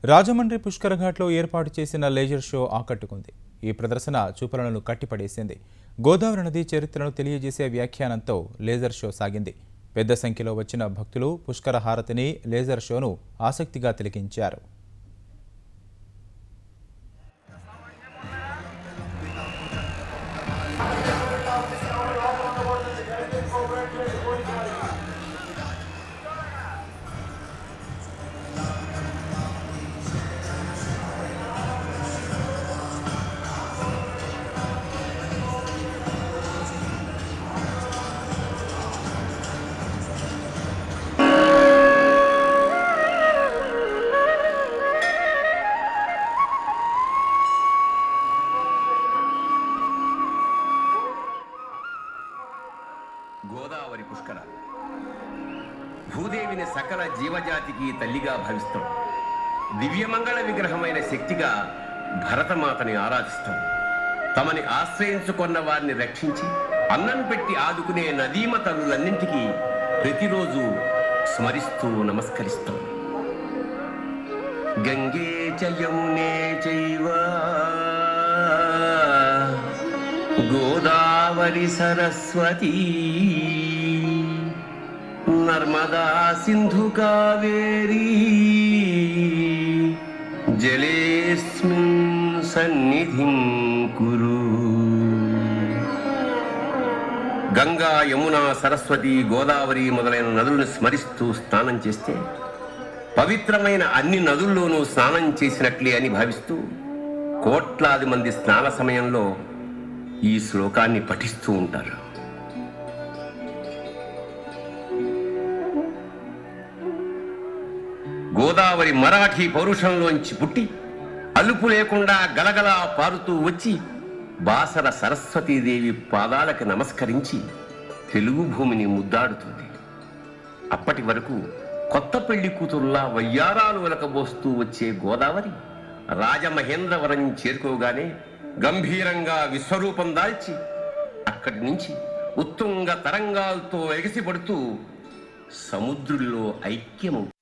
రాజమండ్రి పుష్కర ఘాట్లో ఏర్పాటు చేసిన లేజర్ షో ఆకట్టుకుంది. ఈ ప్రదర్శన చూపలను కట్టిపడేసింది. గోదావరి నది చరిత్రను తెలియజేసే వ్యాఖ్యానంతో లేజర్ షో సాగింది. పెద్ద సంఖ్యలో వచ్చిన భక్తులు పుష్కర హారతిని, లేజర్ షోను ఆసక్తిగా తిలకించారు. గోదావరి పుష్కర భూదేవిని సకల జీవజాతికి తల్లిగా భావిస్తాం. దివ్యమంగళ విగ్రహమైన శక్తిగా భరతమాతని ఆరాధిస్తాం. తమని ఆశ్రయించుకున్న వారిని రక్షించి అన్నం పెట్టి ఆదుకునే నదీమ తల్లులన్నింటికీ ప్రతిరోజు స్మరిస్తూ నమస్కరిస్తాం. గంగే చ యమునే చైవ గోదావరి సరస్వతి నర్మదా సింధు కావేరీ జలేస్మిన్ సన్నిధిం కురు. గంగా, యమున, సరస్వతి, గోదావరి మొదలైన నదులను స్మరిస్తూ స్నానం చేస్తే పవిత్రమైన అన్ని నదుల్లోనూ స్నానం చేసినట్లే అని భావిస్తూ కోట్లాది మంది స్నాన సమయంలో ఈ శ్లోకాన్ని పఠిస్తూ ఉంటారు. గోదావరి మరాఠీ పౌరుషంలోంచి పుట్టి అలుపు లేకుండా గలగలా పారుతూ వచ్చి బాసర సరస్వతీదేవి పాదాలకు నమస్కరించి తెలుగు భూమిని ముద్దాడుతుంది. అప్పటి వరకు కొత్త పెళ్లి కూతురులా వయ్యారాలు వెలకబోస్తూ వచ్చే గోదావరి రాజమహేంద్రవరం చేరుకోగానే గంభీరంగా విశ్వరూపం దాల్చి అక్కడి నుంచి ఉత్తుంగ తరంగాలతో ఎగసిపడుతూ సముద్రుల్లో ఐక్యమవుతుంది.